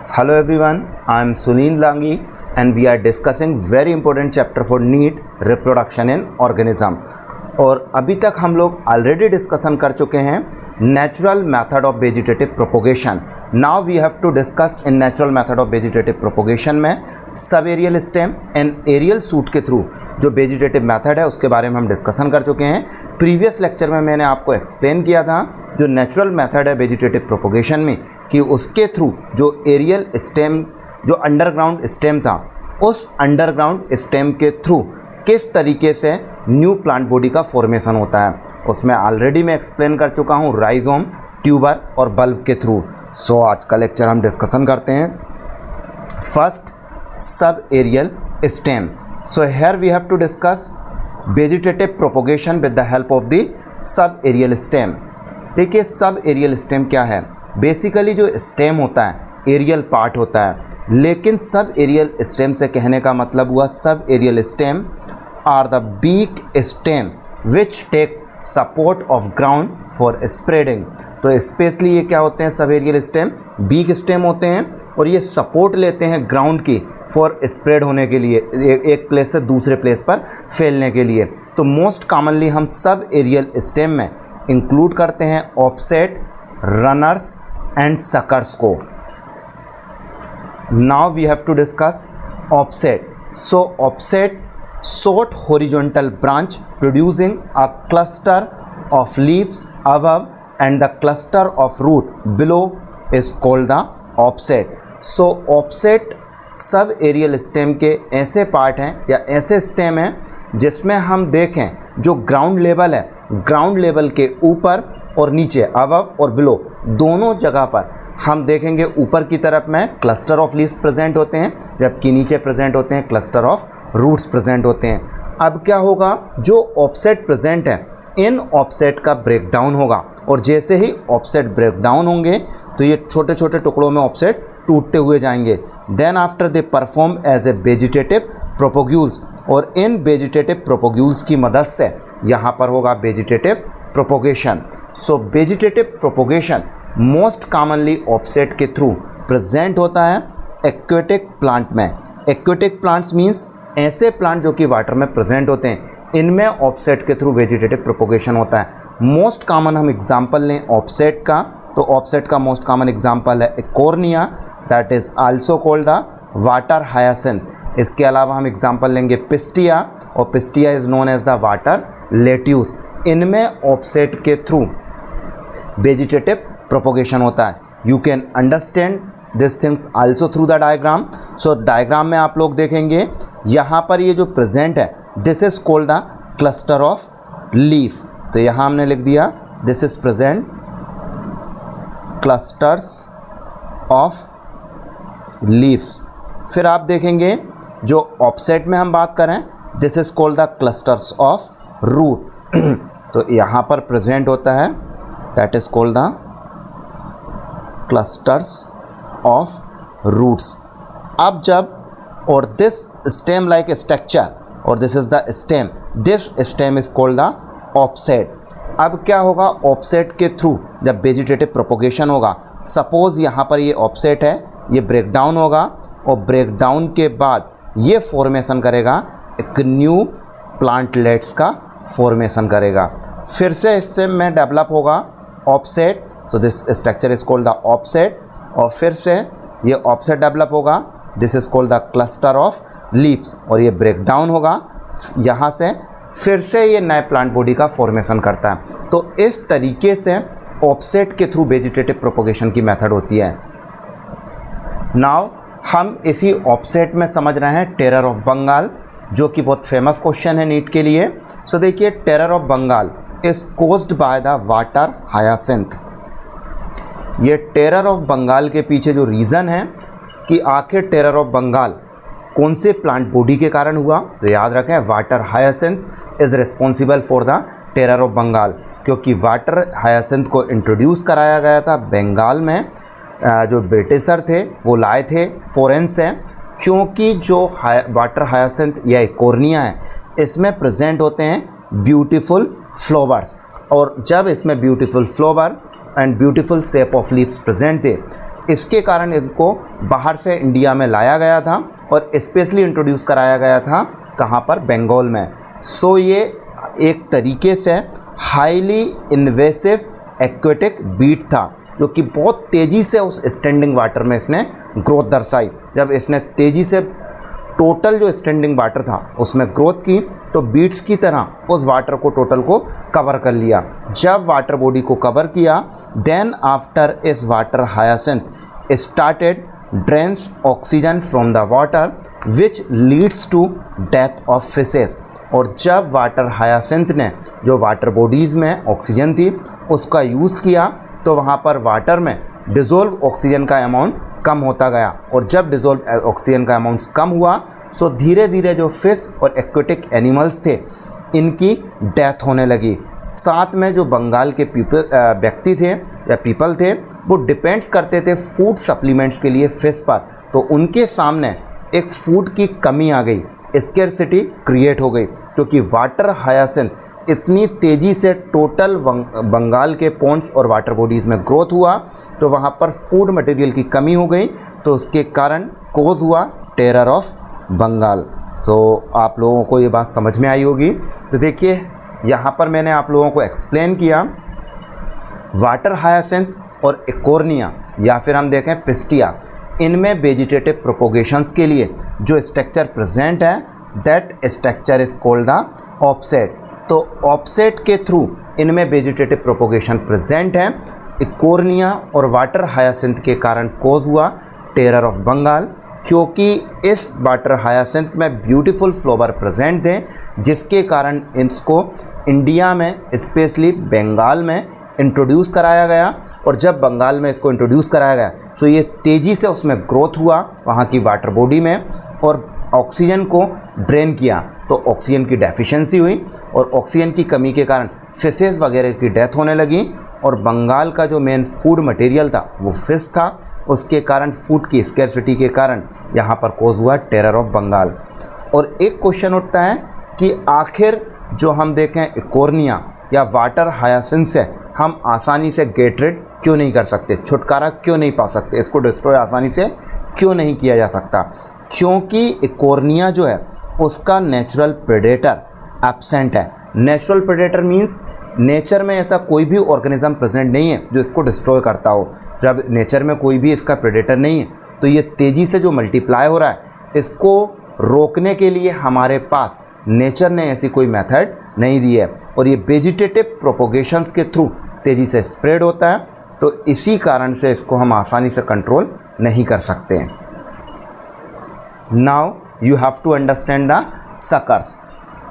Hello everyone, I am Sunil Langi and we are discussing very important chapter for NEET reproduction in organism। और अभी तक हम लोग already discussion कर चुके हैं natural method of vegetative propagation. Now we have to discuss इन natural method of vegetative propagation में sub aerial stem and aerial shoot के थ्रू जो वेजिटेटिव मेथड है उसके बारे में हम डिस्कशन कर चुके हैं। प्रीवियस लेक्चर में मैंने आपको एक्सप्लेन किया था जो नेचुरल मेथड है वेजिटेटिव प्रोपोगेशन में कि उसके थ्रू जो एरियल स्टेम जो अंडरग्राउंड स्टेम था उस अंडरग्राउंड स्टेम के थ्रू किस तरीके से न्यू प्लांट बॉडी का फॉर्मेशन होता है उसमें ऑलरेडी मैं एक्सप्लेन कर चुका हूँ राइजोम, ट्यूबर और बल्ब के थ्रू। सो आज का लेक्चर हम डिस्कशन करते हैं first sub aerial stem. So here we have to discuss vegetative propagation with the help of the sub aerial stem. देखिए सब एरियल स्टेम क्या है। बेसिकली जो स्टेम होता है एरियल पार्ट होता है, लेकिन सब एरियल स्टेम से कहने का मतलब हुआ sub aerial stem are the weak stem which take support of ground for spreading. तो स्पेशली ये क्या होते हैं सब एरियल स्टेम बीक स्टेम होते हैं और ये सपोर्ट लेते हैं ग्राउंड की फॉर स्प्रेड होने के लिए, एक प्लेस से दूसरे प्लेस पर फैलने के लिए। तो मोस्ट कॉमनली हम सब एरियल स्टेम में इंक्लूड करते हैं ऑफसेट, रनर्स एंड सकर्स को। Now we have to discuss offset. So offset short horizontal branch producing a cluster of leaves above and the cluster of root below is called the offset. So offset sub aerial stem के ऐसे part हैं या ऐसे stem हैं जिसमें हम देखें जो ग्राउंड लेवल है, ग्राउंड लेवल के ऊपर और नीचे अबव और बिलो दोनों जगह पर हम देखेंगे ऊपर की तरफ में क्लस्टर ऑफ लीव्स प्रेजेंट होते हैं जबकि नीचे प्रेजेंट होते हैं क्लस्टर ऑफ रूट्स प्रेजेंट होते हैं। अब क्या होगा, जो ऑफसेट प्रेजेंट है इन ऑफसेट का ब्रेकडाउन होगा और जैसे ही ऑफसेट ब्रेकडाउन होंगे तो ये छोटे छोटे टुकड़ों में ऑफसेट टूटते हुए जाएंगे। Then after they perform as a vegetative propagules और इन वेजिटेटिव प्रोपोग्यूल्स की मदद से यहाँ पर होगा vegetative propagation. So vegetative propagation most commonly offset के थ्रू प्रेजेंट होता है एक्वेटिक प्लांट में। एक्वेटिक प्लांट्स मींस ऐसे प्लांट जो कि वाटर में प्रेजेंट होते हैं, इनमें ऑफसेट के थ्रू वेजिटेटिव प्रोपोगेशन होता है। मोस्ट कॉमन हम एग्जांपल लें ऑफसेट का, तो ऑफसेट का मोस्ट कॉमन एग्जांपल है Eichhornia that is also called the water hyacinth. इसके अलावा हम एग्जांपल लेंगे पिस्टिया और Pistia is known as the water lettuce. इनमें ऑफसेट के थ्रू वेजिटेटिव प्रोपोगेशन होता है। You can understand this things also through the diagram. So diagram में आप लोग देखेंगे यहाँ पर ये जो प्रेजेंट है this is called the cluster of leaf. तो यहाँ हमने लिख दिया this is present clusters of leaves. फिर आप देखेंगे जो ऑफसेट में हम बात करें this is called the clusters of root. तो यहाँ पर प्रेजेंट होता है that is called the clusters of roots. अब जब और दिस स्टेम लाइक स्ट्रक्चर और this is the stem, this stem is called the offset. अब क्या होगा, ऑफसेट के थ्रू जब वेजिटेटिव प्रोपोगेशन होगा, सपोज यहाँ पर ये ऑफसेट है, ये ब्रेकडाउन होगा और ब्रेकडाउन के बाद ये फॉर्मेशन करेगा एक न्यू प्लांटलेट्स का फॉर्मेशन करेगा। फिर से इससे में डेवलप होगा offset. So this structure is called the offset और फिर से ये ऑफसेट डेवलप होगा, this is called the cluster of leaves और ये ब्रेक डाउन होगा। यहाँ से फिर से ये नए प्लांट बॉडी का फॉर्मेशन करता है। तो इस तरीके से ऑफसेट के थ्रू वेजिटेटिव प्रोपोगेशन की मेथड होती है। नाउ हम इसी ऑफसेट में समझ रहे हैं टेरर ऑफ बंगाल, जो कि बहुत फेमस क्वेश्चन है नीट के लिए। सो देखिए terror of Bengal is caused by the water hyacinth. ये टेरर ऑफ बंगाल के पीछे जो रीज़न है कि आखिर टेरर ऑफ बंगाल कौन से प्लांट बॉडी के कारण हुआ, तो याद रखें water hyacinth is responsible for the terror of Bengal, क्योंकि वाटर हायासिंथ को इंट्रोड्यूस कराया गया था बंगाल में। जो ब्रिटिशर थे वो लाए थे फॉरेन से, क्योंकि जो वाटर हायासिंथ या एकोर्निया है इसमें प्रेजेंट होते हैं ब्यूटीफुल फ्लावर्स, और जब इसमें beautiful flower and beautiful shape of leaves present थे इसके कारण इनको बाहर से इंडिया में लाया गया था और स्पेशली इंट्रोड्यूस कराया गया था कहाँ पर, बंगाल में। सो ये एक तरीके से हाईली इन्वेसिव एक्वेटिक बीट था जो कि बहुत तेज़ी से उस स्टैंडिंग वाटर में इसने ग्रोथ दर्शाई। जब इसने तेज़ी से टोटल जो स्टैंडिंग वाटर था उसमें ग्रोथ की तो बीट्स की तरह उस वाटर को टोटल को कवर कर लिया। जब वाटर बॉडी को कवर किया देन आफ्टर इस water hyacinth started drains oxygen from the water which leads to death of fishes. और जब वाटर हायासिंथ ने जो वाटर बॉडीज़ में ऑक्सीजन थी उसका यूज़ किया तो वहाँ पर वाटर में डिज़ोल्व ऑक्सीजन का अमाउंट कम होता गया और जब डिज़ोल्व ऑक्सीजन का अमाउंट कम हुआ सो धीरे धीरे जो फिश और एक्वेटिक एनिमल्स थे इनकी डेथ होने लगी। साथ में जो बंगाल के व्यक्ति थे या पीपल थे वो डिपेंड करते थे फूड सप्लीमेंट्स के लिए फिश पर, तो उनके सामने एक फूड की कमी आ गई, स्केर्सिटी क्रिएट हो गई क्योंकि वाटर हायासिंथ इतनी तेज़ी से टोटल बंगाल के पॉन्ड्स और वाटर बॉडीज़ में ग्रोथ हुआ तो वहाँ पर फूड मटेरियल की कमी हो गई, तो उसके कारण कोज हुआ टेरर ऑफ बंगाल। तो आप लोगों को ये बात समझ में आई होगी। तो देखिए यहाँ पर मैंने आप लोगों को एक्सप्लेन किया वाटर हायासिंथ और इकोर्निया या फिर हम देखें पिस्टिया, इनमें वेजिटेटिव प्रोपोगेशंस के लिए जो स्ट्रक्चर प्रेजेंट है that structure is called the offset. तो ऑफसेट के थ्रू इनमें वेजिटेटिव प्रोपोगेशन प्रेजेंट है। इकोर्निया और वाटर हायासिंथ के कारण कोज हुआ टेरर ऑफ बंगाल क्योंकि इस वाटर हायासिंथ में ब्यूटीफुल फ्लावर प्रेजेंट थे जिसके कारण इसको इंडिया में स्पेशली बंगाल में इंट्रोड्यूस कराया गया। और जब बंगाल में इसको इंट्रोड्यूस कराया गया तो ये तेज़ी से उसमें ग्रोथ हुआ वहाँ की वाटर बॉडी में और ऑक्सीजन को ड्रेन किया तो ऑक्सीजन की डेफिशिएंसी हुई और ऑक्सीजन की कमी के कारण फिशेस वगैरह की डेथ होने लगी और बंगाल का जो मेन फूड मटेरियल था वो फिश था, उसके कारण फूड की स्कैर्सिटी के कारण यहाँ पर कोज हुआ टेरर ऑफ बंगाल। और एक क्वेश्चन उठता है कि आखिर जो हम देखें इकोर्निया या वाटर हायासिंथ से हम आसानी से गेट रिड क्यों नहीं कर सकते, छुटकारा क्यों नहीं पा सकते, इसको डिस्ट्रॉय आसानी से क्यों नहीं किया जा सकता? क्योंकि इकोर्निया जो है उसका नेचुरल प्रेडेटर एब्सेंट है। नेचुरल प्रेडेटर मींस नेचर में ऐसा कोई भी ऑर्गेनिज्म प्रेजेंट नहीं है जो इसको डिस्ट्रॉय करता हो। जब नेचर में कोई भी इसका प्रेडेटर नहीं है तो ये तेज़ी से जो मल्टीप्लाई हो रहा है इसको रोकने के लिए हमारे पास नेचर ने ऐसी कोई मेथड नहीं दी है और ये वेजिटेटिव प्रोपोगेशंस के थ्रू तेज़ी से स्प्रेड होता है, तो इसी कारण से इसको हम आसानी से कंट्रोल नहीं कर सकते हैं। Now you have to understand the suckers.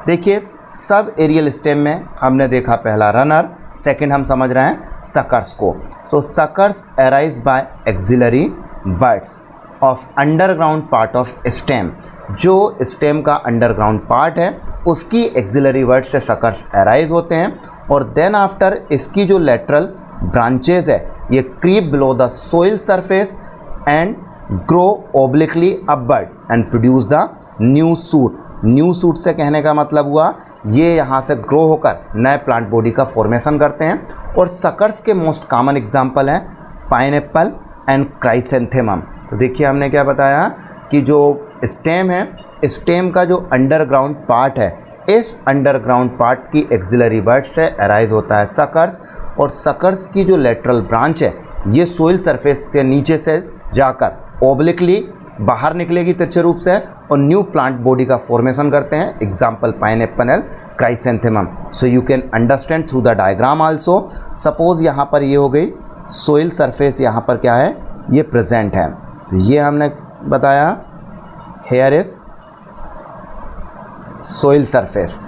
देखिए सब एरियल स्टेम में हमने देखा पहला रनर, सेकंड हम समझ रहे हैं सकर्स को। So suckers arise by axillary buds of underground part of stem. जो स्टेम का अंडरग्राउंड पार्ट है उसकी एक्सिलरी वर्ड से सकर्स अराइज होते हैं और देन आफ्टर इसकी जो लेटरल ब्रांचेज है ये creep below the soil surface and grow obliquely upward and produce the new shoot. New shoot से कहने का मतलब हुआ ये यहाँ से ग्रो होकर नए प्लांट बॉडी का फॉर्मेशन करते हैं। और सकर्स के मोस्ट कॉमन एग्जाम्पल हैं पाइनएप्पल एंड क्राइसेंथेमम। तो देखिए हमने क्या बताया कि जो स्टेम है, स्टेम का जो अंडरग्राउंड पार्ट है, इस अंडरग्राउंड पार्ट की एक्सिलरी बर्ड से अराइज होता है सकर्स और सकर्स की जो लेटरल ब्रांच है ये सोइल सरफेस के नीचे से जाकर ओब्लिकली बाहर निकलेगी तिरछे रूप से और न्यू प्लांट बॉडी का फॉर्मेशन करते हैं। Example pineapple and chrysanthemum. So you can understand through the diagram also. Suppose यहाँ पर ये हो गई सोइल सरफेस, यहाँ पर क्या है ये प्रेजेंट है, तो ये हमने बताया हेयर इज सोइल सरफेस।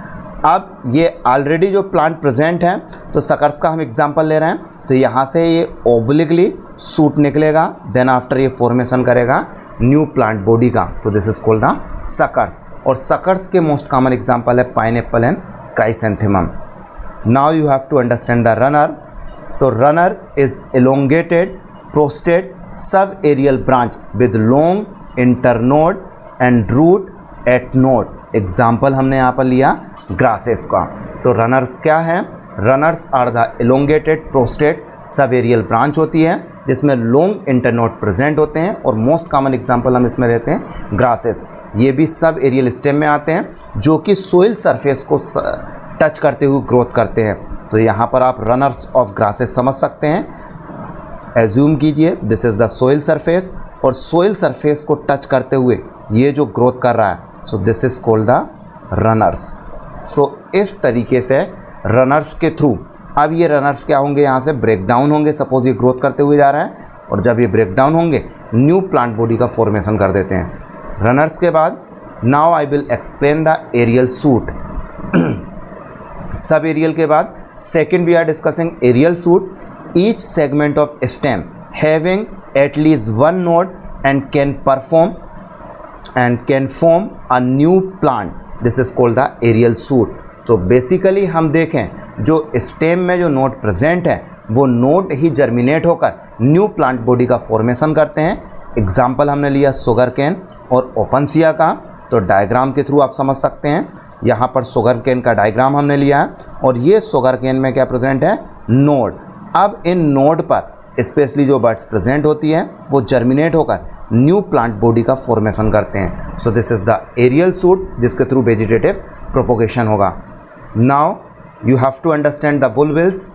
अब ये ऑलरेडी जो प्लांट प्रेजेंट है तो सकर्स का हम एग्जांपल ले रहे हैं, तो यहाँ से ये ओब्लिकली सूट निकलेगा, देन आफ्टर ये फॉर्मेशन करेगा न्यू प्लांट बॉडी का, तो this is called the suckers. और सकर्स के मोस्ट कॉमन एग्जांपल है pineapple and chrysanthemum. Now you have to understand the runner. तो runner is elongated prostrate sub aerial branch with long internode and root at node. Example हमने यहाँ पर लिया grasses का। तो रनर्स क्या है? Runners are the elongated prostrate sub aerial branch होती है जिसमें लॉन्ग इंटरनोड प्रेजेंट होते हैं और मोस्ट कॉमन एग्जांपल हम इसमें रहते हैं ग्रासेस। ये भी सब एरियल स्टेम में आते हैं जो कि सोइल सरफेस को टच करते हुए ग्रोथ करते हैं। तो यहाँ पर आप रनर्स ऑफ ग्रासेस समझ सकते हैं। एज्यूम कीजिए this is the soil surface और सोइल सरफेस को टच करते हुए ये जो ग्रोथ कर रहा है, so this is called the runners. सो इस तरीके से रनर्स के थ्रू अब ये रनर्स क्या होंगे, यहाँ से ब्रेक डाउन होंगे। सपोज ये ग्रोथ करते हुए जा रहा है और जब ये ब्रेक डाउन होंगे न्यू प्लांट बॉडी का फॉर्मेशन कर देते हैं। रनर्स के बाद now I will explain the aerial shoot. Sub aerial के बाद second we are discussing aerial shoot. Each segment of stem having at least one node and can form a new plant, this is called the aerial shoot. तो basically हम देखें जो stem में जो node present है वो नोड ही germinate होकर new plant body का फॉर्मेशन करते हैं। एग्जाम्पल हमने लिया शुगर केन और ओपनसिया का, तो डायग्राम के थ्रू आप समझ सकते हैं। यहाँ पर शुगर केन का डायग्राम हमने लिया है और ये शुगर केन में क्या प्रेजेंट है, नोड। अब इन नोड पर स्पेशली जो बर्ड्स प्रेजेंट होती हैं वो जर्मिनेट होकर न्यू प्लांट बॉडी का फॉर्मेशन करते हैं। So this is the aerial shoot जिसके थ्रू वेजिटेटिव प्रोपोगेशन होगा। Now you have to understand the bulbils.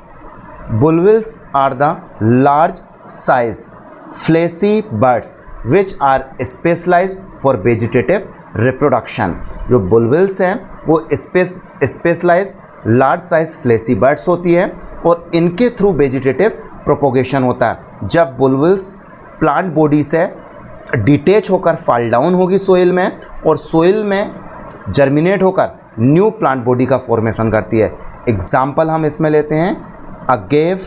Bulbils are the large size fleshy buds which are specialized for vegetative reproduction. जो bulbils हैं वो specialize large size fleshy buds होती है और इनके थ्रू वेजिटेटिव प्रोपोगेशन होता है। जब बुलविल्स प्लांट बॉडी से डिटेच होकर फॉल डाउन होगी सोइल में और सोइल में जर्मिनेट होकर न्यू प्लांट बॉडी का फॉर्मेशन करती है। एग्जाम्पल हम इसमें लेते हैं agave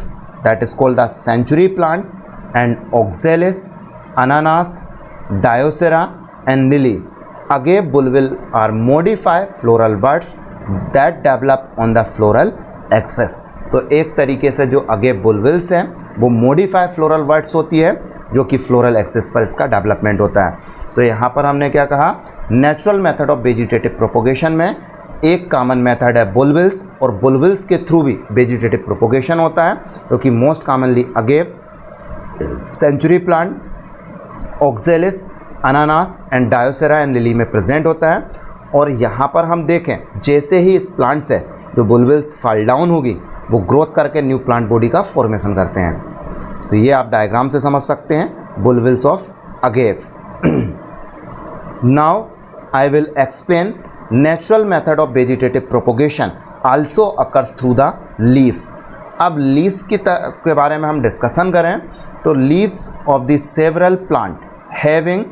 that is called the century plant and oxalis, अनानास, Dioscorea and lily. Agave bulbil are modified floral birds that develop on the floral axis। तो एक तरीके से जो अगेव बुलविल्स हैं वो मॉडिफाइड फ्लोरल बर्ड्स होती है जो कि फ्लोरल एक्सिस पर इसका डेवलपमेंट होता है। तो यहाँ पर हमने क्या कहा, natural method of vegetative propagation में एक कॉमन मेथड है बुलविल्स और बुलविल्स के थ्रू भी वेजिटेटिव प्रोपोगेशन होता है जो कि most commonly agave, century plant, oxalis, अनानास एंड डायोसेरा एंड लिली में प्रेजेंट होता है। और यहाँ पर हम देखें जैसे ही इस प्लांट से जो बुलविल्स फॉल डाउन होगी वो ग्रोथ करके न्यू प्लांट बॉडी का फॉर्मेशन करते हैं। तो ये आप डायग्राम से समझ सकते हैं bulbils of agave. Now I will explain natural method of vegetative propagation also occurs through the leaves. अब लीव्स के बारे में हम डिस्कशन करें तो leaves of the several plant having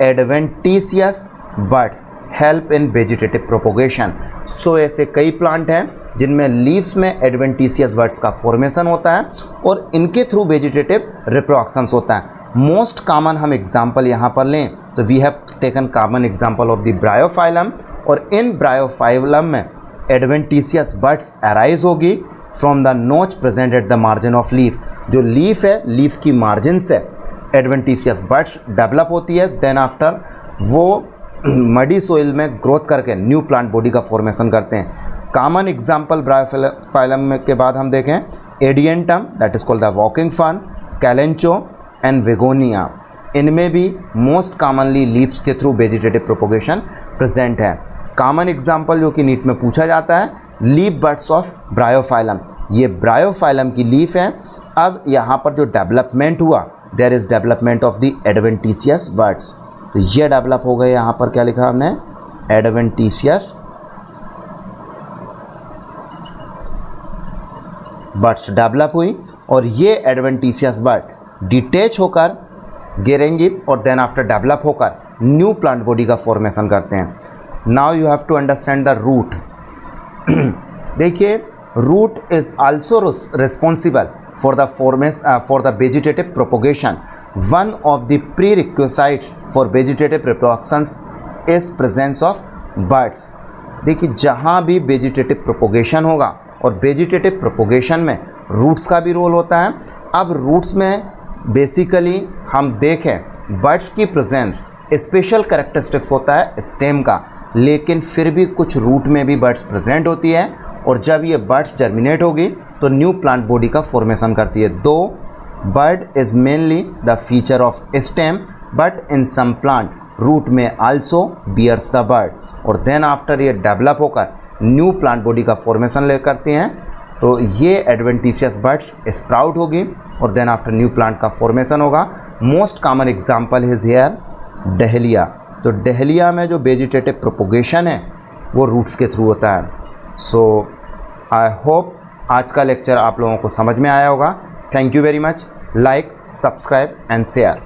adventitious buds help in vegetative propagation. So ऐसे कई plant हैं जिनमें लीव्स में एडवेंटिशियस बर्ड्स का फॉर्मेशन होता है और इनके थ्रू वेजिटेटिव रिप्रोडक्शंस होता है। मोस्ट कॉमन हम एग्जांपल यहाँ पर लें तो we have taken common example of the bryophyllum और इन ब्रायोफाइलम में एडवेंटिशियस बर्ड्स अराइज होगी from the notch present at the margin of leaf. जो लीफ है, लीफ की मार्जिन से एडवेंटिशियस बर्ड्स डेवलप होती है। देन आफ्टर वो मडी सोइल में ग्रोथ करके न्यू प्लांट बॉडी का फॉर्मेशन करते हैं। कॉमन एग्जांपल ब्रायोफाइलम के बाद हम देखें adiantum that is called the walking fern, कैलेंचो and begonia. इनमें भी मोस्ट कॉमनली लीव्स के थ्रू वेजिटेटिव प्रोपोगेशन प्रेजेंट है। कॉमन एग्जांपल जो कि नीट में पूछा जाता है लीफ बर्ड्स ऑफ ब्रायोफाइलम। ये ब्रायोफाइलम की लीफ है। अब यहाँ पर जो डेवलपमेंट हुआ there is development of the adventitious buds. तो ये डेवलप हो गए, यहाँ पर क्या लिखा हमने, एडवेंटिशियस बर्ड्स डेवलप हुई और ये एडवेंटिशियस बर्ड डिटेच होकर गिरेंगी और देन आफ्टर डेवलप होकर न्यू प्लांट बॉडी का फॉर्मेशन करते हैं। Now you have to understand the root. देखिए root is also responsible for the vegetative propagation. One of the prerequisites for vegetative reproduction is presence of birds। देखिए जहाँ भी vegetative propagation होगा और vegetative propagation में roots का भी role होता है। अब रूट्स में बेसिकली हम देखें बर्ड्स की प्रेजेंस स्पेशल कैरेक्टरिस्टिक्स होता है स्टेम का, लेकिन फिर भी कुछ रूट में भी बर्ड्स प्रेजेंट होती है और जब ये बर्ड्स जर्मिनेट होगी तो न्यू प्लांट बॉडी का फॉर्मेशन करती है। Though bud is mainly the feature of stem but in some plant root में आल्सो बियर्स द बर्ड, और देन आफ्टर ये डेवलप होकर न्यू प्लांट बॉडी का फॉर्मेशन ले करते हैं। तो ये एडवेंटिशियस बर्ड्स स्प्राउट होगी और देन आफ्टर न्यू प्लांट का फॉर्मेशन होगा। Most common example is here dahlia. तो डहेलिया में जो वेजिटेटिव प्रोपोगेशन है वो रूट्स के थ्रू होता है। सो आई होप आज का लेक्चर आप लोगों को समझ में आया होगा। Thank you very much. Like, subscribe and share.